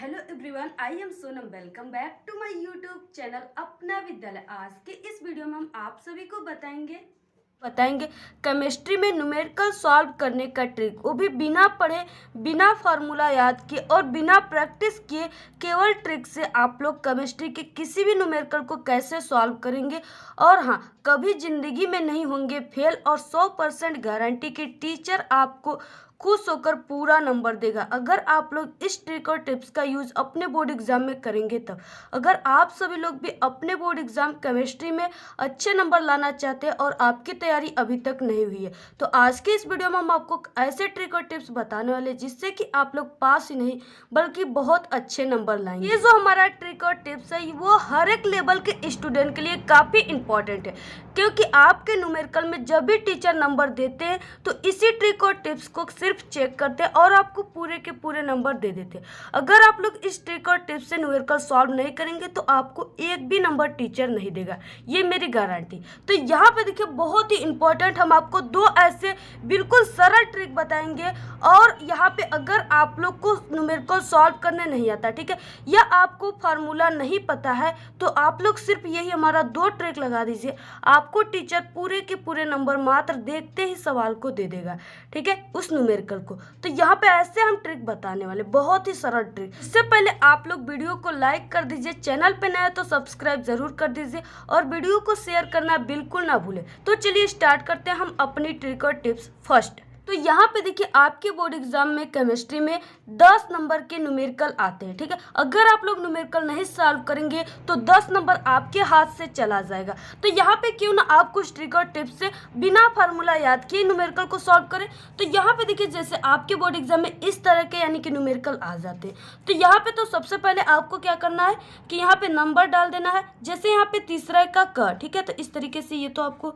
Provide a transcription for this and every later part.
Hello everyone, I am Sonam. Welcome back to my YouTube channel Apna Vidyalaya. आज के इस video में हम आप सभी को बताएंगे केमिस्ट्री में न्यूमेरिकल सॉल्व करने का ट्रिक, वो भी बिना पढ़े, बिना फार्मूला याद किए और बिना प्रैक्टिस किए। केवल ट्रिक से आप लोग केमिस्ट्री के किसी भी न्यूमेरिकल को कैसे सॉल्व करेंगे और हाँ, कभी जिंदगी में नहीं होंगे फेल और 100% गारंटी की टीचर आपको खुश होकर पूरा नंबर देगा अगर आप लोग इस ट्रिक और टिप्स का यूज अपने बोर्ड एग्जाम में करेंगे तब। अगर आप सभी लोग भी अपने बोर्ड एग्जाम केमिस्ट्री में अच्छे नंबर लाना चाहते हैं और आपकी तैयारी अभी तक नहीं हुई है, तो आज के इस वीडियो में हम आपको ऐसे ट्रिक और टिप्स बताने वाले जिससे कि आप लोग पास ही नहीं बल्कि बहुत अच्छे नंबर लाएंगे। ये जो हमारा ट्रिक और टिप्स है वो हर एक लेवल के स्टूडेंट के लिए काफी इंपॉर्टेंट है, क्योंकि आपके न्यूमेरिकल में जब भी टीचर नंबर देते हैं तो इसी ट्रिक और टिप्स को सिर्फ चेक करते हैं और आपको पूरे के पूरे नंबर दे देते हैं। अगर आप लोग इस ट्रिक और टिप्स से न्यूमेरिकल सॉल्व नहीं करेंगे तो आपको एक भी नंबर टीचर नहीं देगा, ये मेरी गारंटी। तो यहाँ पे देखिए, बहुत ही इंपॉर्टेंट हम आपको दो ऐसे बिल्कुल सरल ट्रिक बताएंगे और यहाँ पे अगर आप लोग को न्यूमेरिकल सॉल्व करने नहीं आता, ठीक है, या आपको फार्मूला नहीं पता है, तो आप लोग सिर्फ यही हमारा दो ट्रिक लगा दीजिए, आपको टीचर पूरे के पूरे नंबर मात्र देखते ही सवाल को दे देगा, ठीक है, उस न्यूमेरिकल को। तो यहाँ पे ऐसे हम ट्रिक बताने वाले, बहुत ही सरल ट्रिक। इससे पहले आप लोग वीडियो को लाइक कर दीजिए, चैनल पे नया तो सब्सक्राइब जरूर कर दीजिए और वीडियो को शेयर करना बिल्कुल ना भूलें। तो चलिए स्टार्ट करते हैं हम अपनी ट्रिक और टिप्स। फर्स्ट, तो यहाँ पे देखिए, आपके बोर्ड एग्जाम में केमिस्ट्री में 10 नंबर के न्यूमेरिकल आते हैं, ठीक है। अगर आप लोग न्यूमेरिकल नहीं सॉल्व करेंगे तो 10 नंबर आपके हाथ से चला जाएगा। तो यहाँ पे क्यों ना आप कुछ ट्रिक और टिप्स से बिना फार्मूला याद किए न्यूमेरिकल को सॉल्व करें। तो यहाँ पे देखिए, जैसे आपके बोर्ड एग्जाम में इस तरह के यानी कि न्यूमेरिकल आ जाते हैं, तो यहाँ पे तो सबसे पहले आपको क्या करना है कि यहाँ पे नंबर डाल देना है। जैसे यहाँ पे तीसरा का क, ठीक है, तो इस तरीके से ये तो आपको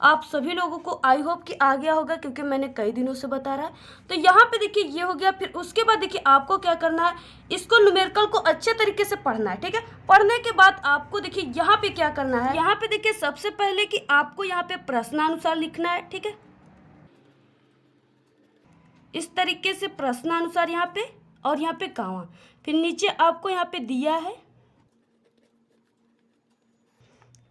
आप सभी लोगों को आई होप कि आ गया होगा, क्योंकि मैंने कई दिनों से बता रहा है। तो यहाँ पे देखिए ये हो गया। फिर उसके बाद देखिए आपको क्या करना है, इसको न्यूमेरिकल को अच्छे तरीके से पढ़ना है, ठीक है। पढ़ने के बाद आपको देखिए यहाँ पे क्या करना है, यहाँ पे देखिए सबसे पहले कि आपको यहाँ पे प्रश्नानुसार लिखना है, ठीक है, इस तरीके से प्रश्नानुसार यहाँ पे और यहाँ पे कहाँ। फिर नीचे आपको यहाँ पे दिया है,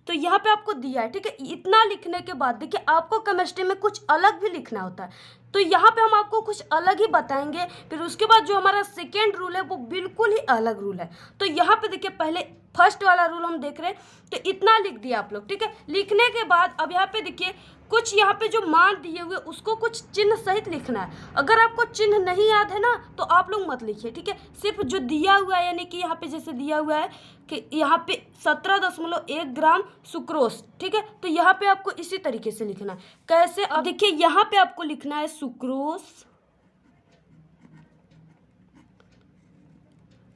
तो यहाँ पे आपको दिया है, ठीक है। इतना लिखने के बाद देखिए आपको केमिस्ट्री में कुछ अलग भी लिखना होता है, तो यहाँ पे हम आपको कुछ अलग ही बताएंगे। फिर उसके बाद जो हमारा सेकेंड रूल है वो बिल्कुल ही अलग रूल है। तो यहाँ पे देखिए, पहले फर्स्ट वाला रूल हम देख रहे हैं, तो इतना लिख दिया आप लोग, ठीक है। लिखने के बाद अब यहाँ पे देखिए कुछ यहाँ पे जो मान दिए हुए उसको कुछ चिन्ह सहित लिखना है। अगर आपको चिन्ह नहीं याद है ना तो आप लोग मत लिखिए, ठीक है। सिर्फ जो दिया हुआ है, यानी कि यहाँ पे जैसे दिया हुआ है कि यहाँ पे 17.1 ग्राम सुक्रोज, ठीक है, तो यहाँ पे आपको इसी तरीके से लिखना है। कैसे, अब देखिए यहाँ पे आपको लिखना है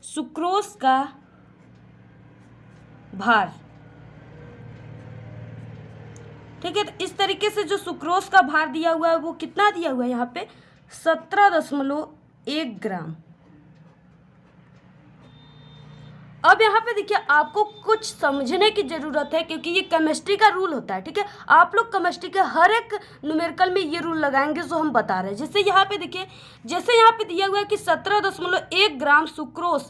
सुक्रोज का भार, ठीक है। तो इस तरीके से जो सुक्रोज का भार दिया हुआ है वो कितना दिया हुआ है, यहाँ पे 17.1 ग्राम। अब यहाँ पे देखिए आपको कुछ समझने की जरूरत है, क्योंकि ये केमिस्ट्री का रूल होता है, ठीक है। आप लोग केमिस्ट्री के हर एक न्यूमेरिकल में ये रूल लगाएंगे जो हम बता रहे हैं। जैसे यहाँ पे देखिए, जैसे यहाँ पे दिया हुआ है कि 17.1 ग्राम सुक्रोज,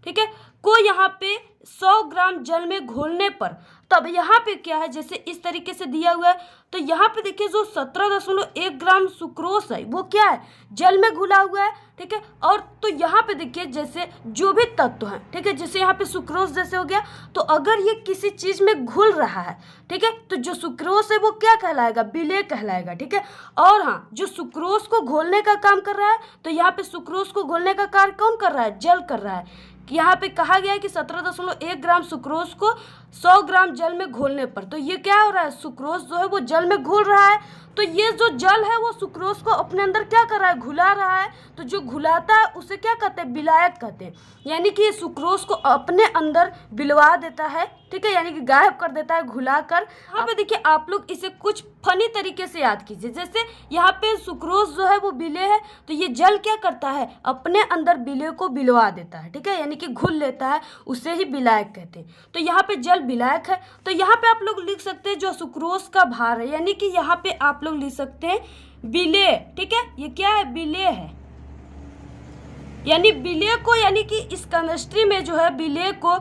ठीक है, को यहाँ पे 100 ग्राम जल में घोलने पर, तब यहाँ पे क्या है, जैसे इस तरीके से दिया हुआ है, तो यहाँ पे देखिए जो 17.1 ग्राम सुक्रोज है वो क्या है, जल में घुला हुआ है, ठीक है। और तो यहाँ पे देखिए जैसे जो भी तत्व हैं, ठीक है, जैसे यहाँ पे सुक्रोज जैसे हो गया, तो अगर ये किसी चीज में घुल रहा है, ठीक है, तो जो सुक्रोज है वो क्या कहलाएगा, विलेय कहलाएगा, ठीक है। और हाँ, जो सुक्रोज को घोलने का काम कर रहा है, तो यहाँ पे सुक्रोज को घोलने का कार्य कौन कर रहा है, जल कर रहा है। यहाँ पे कहा गया है कि 17.1 ग्राम सुक्रोज को 100 ग्राम जल में घोलने पर, तो ये क्या हो रहा है, सुक्रोज जो है वो जल में घुल रहा है। तो ये जो जल है वो सुक्रोज को अपने अंदर क्या कर रहा है, घुला रहा है। तो जो घुलाता है उसे क्या कहते हैं, विलायक कहते हैं, यानी कि ये सुक्रोज को अपने अंदर बिलवा देता है, ठीक है, यानी कि गायब कर देता है घुला कर। यहाँ पे देखिए आप लोग इसे कुछ फनी तरीके से याद कीजिए। जैसे यहाँ पे सुक्रोज जो है वो विलेय है, तो ये जल क्या करता है, अपने अंदर विलेय को बिलवा देता है, ठीक है, यानी कि घुल लेता है, उसे ही विलायक कहते हैं। तो यहाँ पे जल विलायक है। तो यहाँ पे आप लोग लिख सकते हैं जो सुक्रोज का भार है, यानी कि यहाँ पे आप लोग लिख सकते हैं विलेय, ठीक है, ये क्या है, विलेय है, यानी विलय को, यानी कि इस केमिस्ट्री में जो है विलय को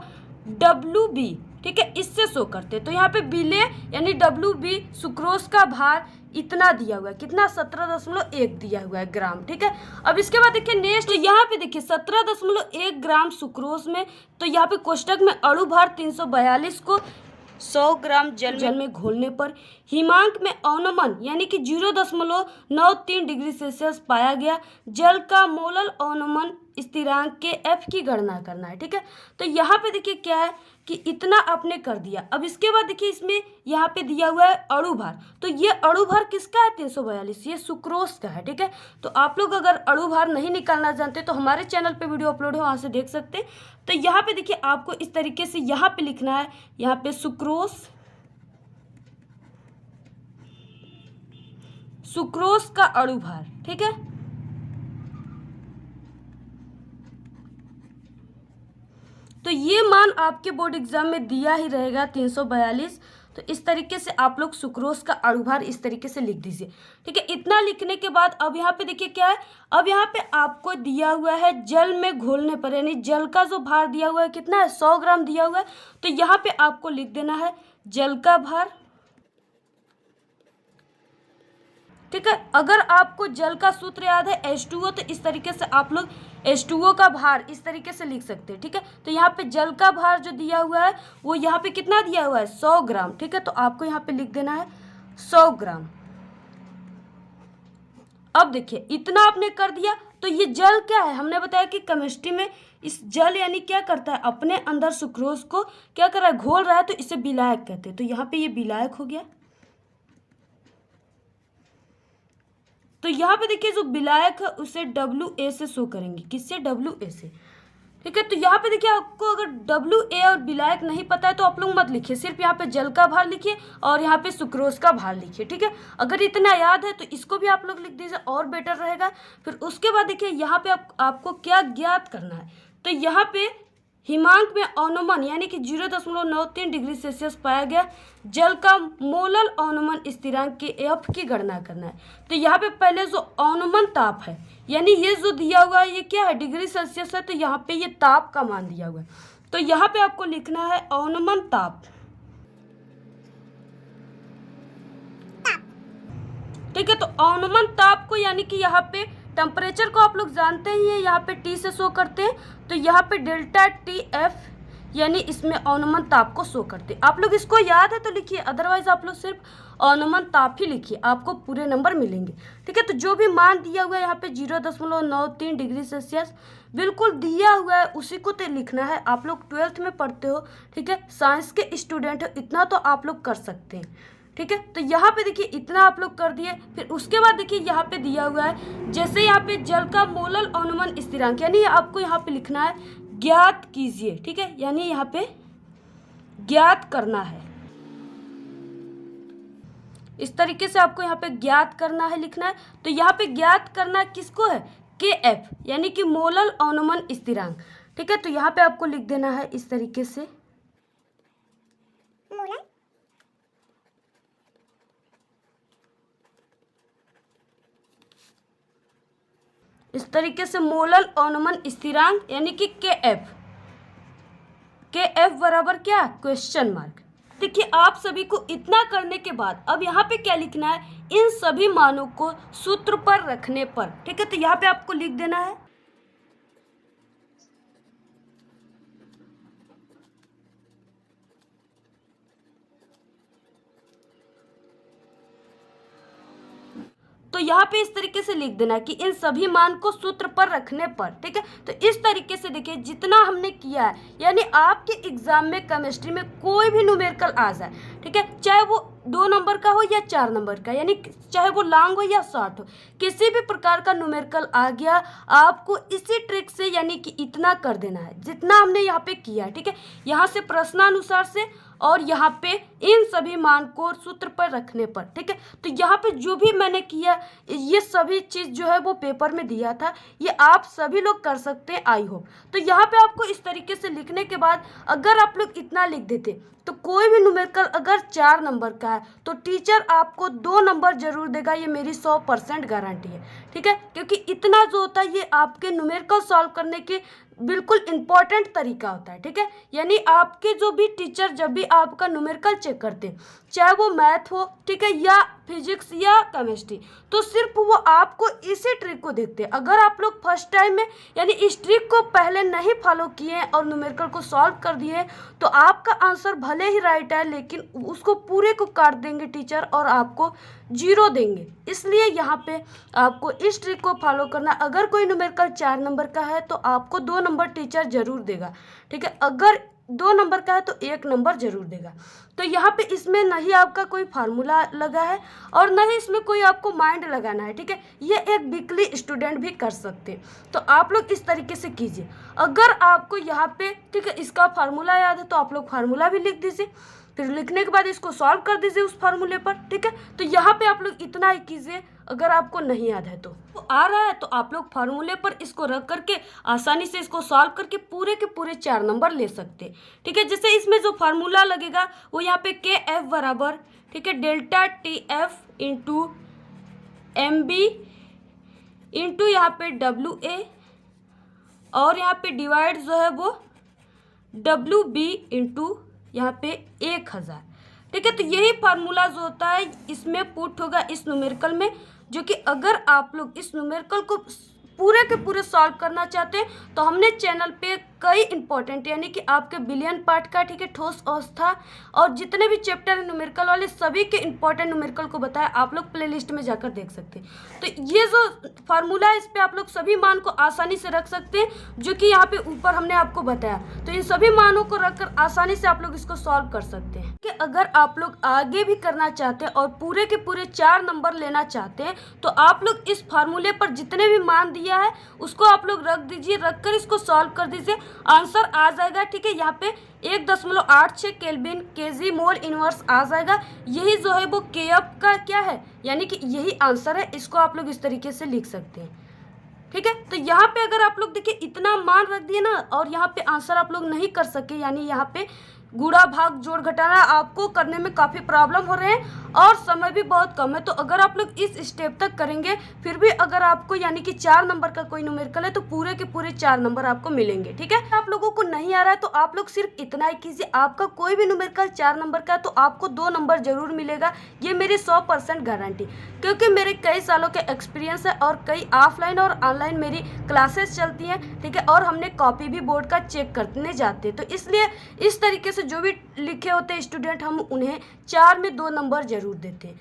WB, ठीक है, इससे शो करते हैं। तो यहाँ पे विलय यानी WB सुक्रोज का भार इतना दिया हुआ है, कितना 17.1 दिया हुआ है ग्राम, ठीक है। अब इसके बाद देखिए नेक्स्ट, तो यहाँ पे देखिए 17.1 ग्राम सुक्रोज में, तो यहाँ पे कोष्टक में अणु भार 342 को 100 ग्राम जल में घोलने पर हिमांक में अवनमन यानी कि 0.93 डिग्री सेल्सियस पाया गया। जल का मोलल अवनमन स्थिरांक के F की गणना करना है, ठीक है। तो यहाँ पे देखिए क्या है कि इतना आपने कर दिया। अब इसके बाद देखिए इसमें यहाँ पे दिया हुआ है अणु भार, तो ये अणु भार किसका है 342, ये सुक्रोज का है, ठीक है। तो आप लोग अगर अणु भार नहीं निकालना जानते तो हमारे चैनल पे वीडियो अपलोड है, वहाँ से देख सकते हैं। तो यहाँ पे देखिए आपको इस तरीके से यहाँ पे लिखना है, यहाँ पे सुक्रोज का अणु भार, ठीक है। तो ये मान आपके बोर्ड एग्जाम में दिया ही रहेगा 342। तो इस तरीके से आप लोग सुक्रोज का अणु भार इस तरीके से लिख दीजिए, ठीक है। इतना लिखने के बाद अब यहाँ पे देखिए क्या है, अब यहाँ पे आपको दिया हुआ है जल में घोलने पर, यानी जल का जो भार दिया हुआ है कितना है 100 ग्राम दिया हुआ है। तो यहाँ पे आपको लिख देना है जल का भार, ठीक है। अगर आपको जल का सूत्र याद है H2O, तो इस तरीके से आप लोग H2O का भार इस तरीके से लिख सकते हैं, ठीक है। तो यहाँ पे जल का भार जो दिया हुआ है वो यहाँ पे कितना दिया हुआ है 100 ग्राम, ठीक है। तो आपको यहाँ पे लिख देना है 100 ग्राम। अब देखिए इतना आपने कर दिया। तो ये जल क्या है, हमने बताया कि केमिस्ट्री में इस जल यानी क्या करता है, अपने अंदर सुक्रोज को क्या कर रहा है, घोल रहा है, तो इसे विलायक कहते हैं। तो यहाँ पे ये विलायक हो गया। तो यहाँ पे देखिए जो विलायक है उसे WA से शो करेंगे, किससे, WA से, ठीक है। तो यहाँ पे देखिए आपको अगर WA और विलायक नहीं पता है तो आप लोग मत लिखिए, सिर्फ यहाँ पे जल का भार लिखिए और यहाँ पे सुक्रोज का भार लिखिए, ठीक है। अगर इतना याद है तो इसको भी आप लोग लिख दीजिए और बेटर रहेगा। फिर उसके बाद देखिए यहाँ पे आपको क्या ज्ञात करना है, तो यहाँ पे हिमांक में अवनमन यानी कि 0.93 डिग्री सेल्सियस पाया गया। जल का मोलल अवनमन स्थिरांक के F की गणना करना है। तो यहाँ पे पहले जो अवनमन ताप है, यानी ये जो दिया हुआ है ये क्या है डिग्री सेल्सियस है, तो यहाँ पे ये ताप का मान दिया हुआ है। तो यहाँ पे आपको लिखना है अवनमन ताप, ठीक है। तो अवनमन ताप को यानी कि यहाँ पे टेम्परेचर को आप लोग जानते ही हैं, यहाँ पे T से शो करते हैं। तो यहाँ पे डेल्टा TF यानी इसमें अवनमन ताप को शो करते हैं। आप लोग इसको याद है तो लिखिए, अदरवाइज आप लोग सिर्फ अवनमन ताप ही लिखिए, आपको पूरे नंबर मिलेंगे, ठीक है। तो जो भी मान दिया हुआ है यहाँ पे 0.93 डिग्री सेल्सियस बिल्कुल दिया हुआ है, उसी को तो लिखना है। आप लोग 12th में पढ़ते हो, ठीक है, साइंस के स्टूडेंट हो, इतना तो आप लोग कर सकते हैं, ठीक है। तो यहाँ पे देखिए इतना आप लोग कर दिए। फिर उसके बाद देखिए यहाँ पे दिया हुआ है, जैसे यहाँ पे जल का मोलल अवनमन स्थिरांक यानी आपको यहाँ पे लिखना है ज्ञात कीजिए, ठीक है, यानी यहाँ पे ज्ञात करना है। इस तरीके से आपको यहाँ पे ज्ञात करना है, लिखना है। तो यहाँ पे ज्ञात करना किसको है, KF यानी कि मोलल अवनमन स्थिरांक, ठीक है। तो यहाँ पे आपको लिख देना है इस तरीके से इस तरीके से मोलल अवनमन स्थिरांक यानी कि KF बराबर क्या, क्वेश्चन मार्क। देखिए आप सभी को इतना करने के बाद अब यहाँ पे क्या लिखना है, इन सभी मानों को सूत्र पर रखने पर, ठीक है। तो यहाँ पे आपको लिख देना है तो यहाँ पे इस तरीके से लिख देना कि इन सभी मान को सूत्र पर रखने पर, ठीक है। तो इस तरीके से देखिए जितना हमने किया है, यानी आपके एग्जाम में केमिस्ट्री में कोई भी न्यूमेरिकल आ जाए, ठीक है, चाहे वो 2 नंबर का हो या 4 नंबर का, यानी चाहे वो लॉन्ग हो या शॉर्ट हो, किसी भी प्रकार का न्यूमेरिकल आ गया, आपको इसी ट्रिक से यानी कि इतना कर देना है जितना हमने यहाँ पे किया है, ठीक है। यहाँ से प्रश्नानुसार से और यहाँ पे इन सभी मान को सूत्र पर रखने पर, ठीक है। तो यहाँ पे जो भी मैंने किया ये सभी चीज़ जो है वो पेपर में दिया था, ये आप सभी लोग कर सकते हैं, आई होप। तो यहाँ पे आपको इस तरीके से लिखने के बाद अगर आप लोग इतना लिख देते तो कोई भी न्यूमेरिकल अगर 4 नंबर का है तो टीचर आपको 2 नंबर जरूर देगा, ये मेरी 100% गारंटी है। ठीक है, क्योंकि इतना जो होता है ये आपके न्यूमेरिकल सॉल्व करने के बिल्कुल इम्पॉर्टेंट तरीका होता है। ठीक है, यानी आपके जो भी टीचर जब भी आपका न्यूमेरिकल चेक करते हैं, चाहे वो मैथ हो, ठीक है, या फिजिक्स या केमिस्ट्री, तो सिर्फ वो आपको इसी ट्रिक को देखते हैं। अगर आप लोग फर्स्ट टाइम में यानी इस ट्रिक को पहले नहीं फॉलो किए और न्यूमेरिकल को सॉल्व कर दिए तो आपका आंसर भले ही राइट है लेकिन उसको पूरे को काट देंगे टीचर और आपको 0 देंगे। इसलिए यहाँ पे आपको इस ट्रिक को फॉलो करना। अगर कोई न्यूमेरिकल 4 नंबर का है तो आपको 2 नंबर टीचर जरूर देगा। ठीक है, अगर 2 नंबर का है तो 1 नंबर जरूर देगा। तो यहाँ पे इसमें नहीं आपका कोई फार्मूला लगा है और न ही इसमें कोई आपको माइंड लगाना है। ठीक है, ये एक वीकली स्टूडेंट भी कर सकते हैं। तो आप लोग इस तरीके से कीजिए। अगर आपको यहाँ पे ठीक है इसका फार्मूला याद है तो आप लोग फार्मूला भी लिख दीजिए, फिर लिखने के बाद इसको सॉल्व कर दीजिए उस फार्मूले पर। ठीक है, तो यहाँ पे आप लोग इतना ही कीजिए। अगर आपको नहीं याद है तो आ रहा है तो आप लोग फार्मूले पर इसको रख करके आसानी से इसको सॉल्व करके पूरे के पूरे 4 नंबर ले सकते हैं। ठीक है, जैसे इसमें जो फार्मूला लगेगा वो यहाँ पे KF बराबर ठीक है delta TF into MB into यहाँ पे WA और यहाँ पे डिवाइड जो है वो WB इंटू यहाँ पे 1000। ठीक है, तो यही फार्मूला जो होता है इसमें पुट होगा इस न्यूमेरिकल में, जो कि अगर आप लोग इस न्यूमेरिकल को पूरे के पूरे सॉल्व करना चाहते हैं तो हमने चैनल पे कई इंपॉर्टेंट यानी कि आपके बिलियन पार्ट का ठीक है ठोस अवस्था और जितने भी चैप्टर है न्यूमेरिकल वाले सभी के इंपॉर्टेंट न्यूमेरिकल को बताया, आप लोग प्लेलिस्ट में जाकर देख सकते हैं। तो ये जो फार्मूला है इस पर आप लोग सभी मान को आसानी से रख सकते हैं जो कि यहाँ पे ऊपर हमने आपको बताया। तो इन सभी मानों को रखकर आसानी से आप लोग इसको सॉल्व कर सकते हैं। कि अगर आप लोग आगे भी करना चाहते हैं और पूरे के पूरे 4 नंबर लेना चाहते हैं तो आप लोग इस फार्मूले पर जितने भी मान दिया है उसको आप लोग रख दीजिए, रखकर इसको सॉल्व कर दीजिए, आंसर आ जाएगा। ठीक है, यहाँ पे 1.86 केल्विन केजी मोल इनवर्स आ जाएगा। यही जो है वो KF का क्या है यानी कि यही आंसर है। इसको आप लोग इस तरीके से लिख सकते हैं। ठीक है, तो यहाँ पे अगर आप लोग देखिए इतना मान रख दिए ना और यहाँ पे आंसर आप लोग नहीं कर सके, यानी यहाँ पे गुणा भाग जोड़ घटाना आपको करने में काफ़ी प्रॉब्लम हो रहे हैं और समय भी बहुत कम है। तो अगर आप लोग इस स्टेप तक करेंगे फिर भी अगर आपको यानी कि 4 नंबर का कोई न्यूमेरिकल है तो पूरे के पूरे 4 नंबर आपको मिलेंगे। ठीक है, आप लोगों को नहीं आ रहा है तो आप लोग सिर्फ इतना ही कीजिए, आपका कोई भी न्यूमेरिकल 4 नंबर का है तो आपको 2 नंबर जरूर मिलेगा। ये मेरी 100% गारंटी, क्योंकि मेरे कई सालों के एक्सपीरियंस है और कई ऑफलाइन और ऑनलाइन मेरी क्लासेस चलती हैं। ठीक है, और हमने कॉपी भी बोर्ड का चेक करने जाते हैं, तो इसलिए इस तरीके से जो भी लिखे होते हैं स्टूडेंट हम उन्हें 4 में 2 नंबर जरूर देते हैं।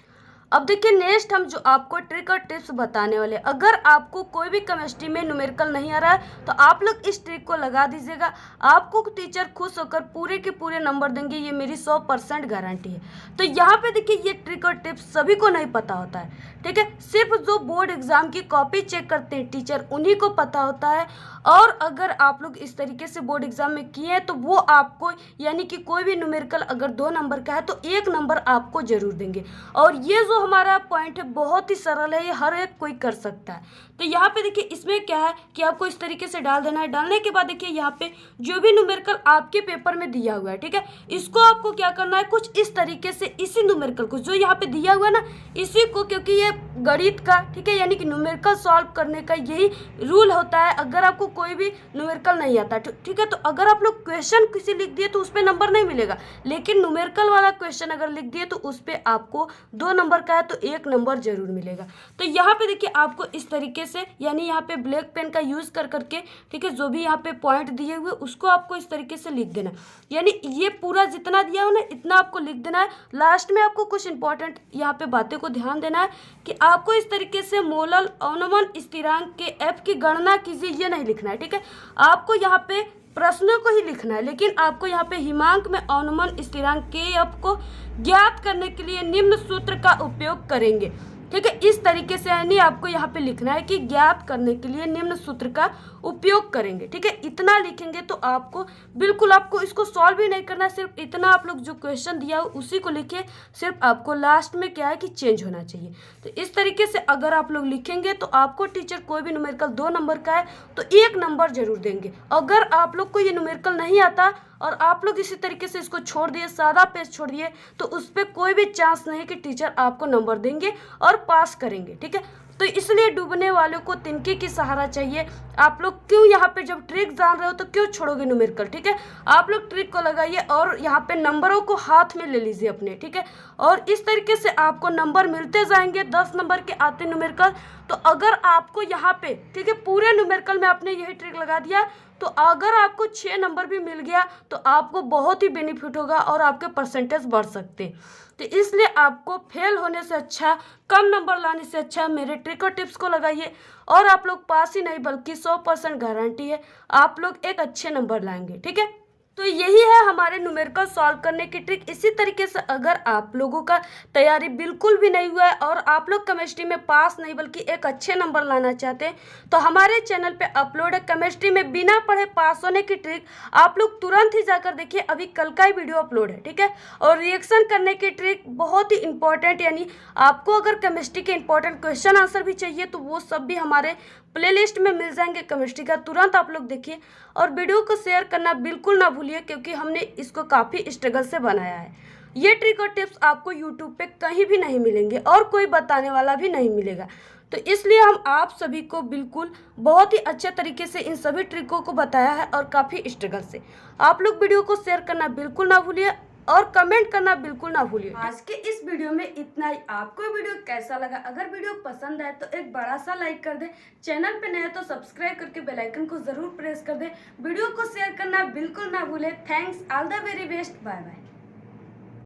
अब देखिए नेक्स्ट हम जो आपको ट्रिक और टिप्स बताने वाले, अगर आपको कोई भी केमिस्ट्री में न्यूमेरिकल नहीं आ रहा है तो आप लोग इस ट्रिक को लगा दीजिएगा, आपको टीचर खुश होकर पूरे के पूरे नंबर देंगे, ये मेरी 100% गारंटी है। तो यहाँ पे देखिए ये ट्रिक और टिप्स सभी को नहीं पता होता है। ठीक है, सिर्फ जो बोर्ड एग्जाम की कॉपी चेक करते हैं टीचर उन्हीं को पता होता है। और अगर आप लोग इस तरीके से बोर्ड एग्जाम में किए हैं तो वो आपको यानी कि कोई भी न्यूमेरिकल अगर 2 नंबर का है तो 1 नंबर आपको जरूर देंगे। और ये जो हमारा पॉइंट है बहुत ही सरल है, ये हर एक कोई कर सकता है। तो यहाँ पे देखिए इसमें क्या है कि आपको इस तरीके से डाल देना है। डालने के बाद देखिए यहाँ पे जो भी न्यूमेरिकल आपके पेपर में दिया हुआ है, ठीक है, इसको आपको क्या करना है, कुछ इस तरीके से इसी न्यूमेरिकल को जो यहाँ पे दिया हुआ है ना, इसी को, क्योंकि ये गणित का ठीक है यानी कि न्यूमेरिकल सॉल्व करने का यही रूल होता है। अगर आपको कोई भी न्यूमेरिकल नहीं आता ठीक है, तो अगर आप लोग क्वेश्चन किसी लिख दिए तो उस पर नंबर नहीं मिलेगा, लेकिन न्यूमेरिकल वाला क्वेश्चन अगर लिख दिए तो उस पर आपको 2 नंबर का है तो 1 नंबर जरूर मिलेगा। तो यहाँ पे देखिए आपको इस तरीके से यानी यहाँ पे ब्लैक पेन का यूज कर करके ठीक है जो भी यहाँ पे पॉइंट दिए हुए उसको आपको इस तरीके से लिख देना, यानी ये पूरा जितना दिया हो ना इतना आपको लिख देना है। लास्ट में आपको कुछ इंपॉर्टेंट यहाँ पे बातें को ध्यान देना है कि आपको इस तरीके से मोलल अवनमन स्थिरांक के एफ की गणना कीजिए, ये नहीं लिखना है। ठीक है, आपको यहाँ पे प्रश्नों को ही लिखना है, लेकिन आपको यहाँ पे हिमांक में अवनमन स्थिरांक के एफ को ज्ञात करने के लिए निम्न सूत्र का उपयोग करेंगे। ठीक है, इस तरीके से यानी आपको यहाँ पे लिखना है कि ज्ञात करने के लिए निम्न सूत्र का उपयोग करेंगे। ठीक है, इतना लिखेंगे तो आपको बिल्कुल आपको इसको सॉल्व भी नहीं करना, सिर्फ इतना आप लोग जो क्वेश्चन दिया हो उसी को लिखिए, सिर्फ आपको लास्ट में क्या है कि चेंज होना चाहिए। तो इस तरीके से अगर आप लोग लिखेंगे तो आपको टीचर कोई भी न्यूमेरिकल 2 नंबर का है तो 1 नंबर जरूर देंगे। अगर आप लोग को ये न्यूमेरिकल नहीं आता और आप लोग इसी तरीके से इसको छोड़ दिए, सादा पेज छोड़ दिए, तो उस पर कोई भी चांस नहीं कि टीचर आपको नंबर देंगे और पास करेंगे। ठीक है, तो इसलिए डूबने वालों को तिनके की सहारा चाहिए। आप लोग क्यों यहाँ पे जब ट्रिक जान रहे हो तो क्यों छोड़ोगे न्यूमेरिकल। ठीक है, आप लोग ट्रिक को लगाइए और यहाँ पे नंबरों को हाथ में ले लीजिए अपने। ठीक है, और इस तरीके से आपको नंबर मिलते जाएंगे, 10 नंबर के आते न्यूमेरिकल। तो अगर आपको यहाँ पे, ठीक है, पूरे न्यूमेरिकल में आपने यही ट्रिक लगा दिया, तो अगर आपको 6 नंबर भी मिल गया तो आपको बहुत ही बेनिफिट होगा और आपके परसेंटेज बढ़ सकते। तो इसलिए आपको फेल होने से अच्छा, कम नंबर लाने से अच्छा मेरे ट्रिक और टिप्स को लगाइए और आप लोग पास ही नहीं बल्कि 100% गारंटी है आप लोग एक अच्छे नंबर लाएंगे। ठीक है, तो यही है हमारे न्यूमेरिकल सॉल्व करने की ट्रिक। इसी तरीके से अगर आप लोगों का तैयारी बिल्कुल भी नहीं हुआ है और आप लोग केमिस्ट्री में पास नहीं बल्कि एक अच्छे नंबर लाना चाहते हैं तो हमारे चैनल पे अपलोड है केमिस्ट्री में बिना पढ़े पास होने की ट्रिक। आप लोग तुरंत ही जाकर देखिए, अभी कल का ही वीडियो अपलोड है। ठीक है, और रिएक्शन करने की ट्रिक बहुत ही इंपॉर्टेंट, यानी आपको अगर केमिस्ट्री के इंपॉर्टेंट क्वेश्चन आंसर भी चाहिए तो वो सब भी हमारे प्लेलिस्ट में मिल जाएंगे केमिस्ट्री का। तुरंत आप लोग देखिए और वीडियो को शेयर करना बिल्कुल ना भूलिए क्योंकि हमने इसको काफ़ी स्ट्रगल से बनाया है। ये ट्रिक और टिप्स आपको यूट्यूब पे कहीं भी नहीं मिलेंगे और कोई बताने वाला भी नहीं मिलेगा। तो इसलिए हम आप सभी को बिल्कुल बहुत ही अच्छे तरीके से इन सभी ट्रिकों को बताया है और काफ़ी स्ट्रगल से। आप लोग वीडियो को शेयर करना बिल्कुल ना भूलिए और कमेंट करना बिल्कुल ना भूलिए। आज के इस वीडियो में इतना ही। आपको वीडियो कैसा लगा? अगर वीडियो पसंद आए तो एक बड़ा सा लाइक कर दे, चैनल पे नए तो सब्सक्राइब करके बेल आइकन को जरूर प्रेस कर दे, वीडियो को शेयर करना बिल्कुल ना भूले। Thanks, all the very best, bye bye.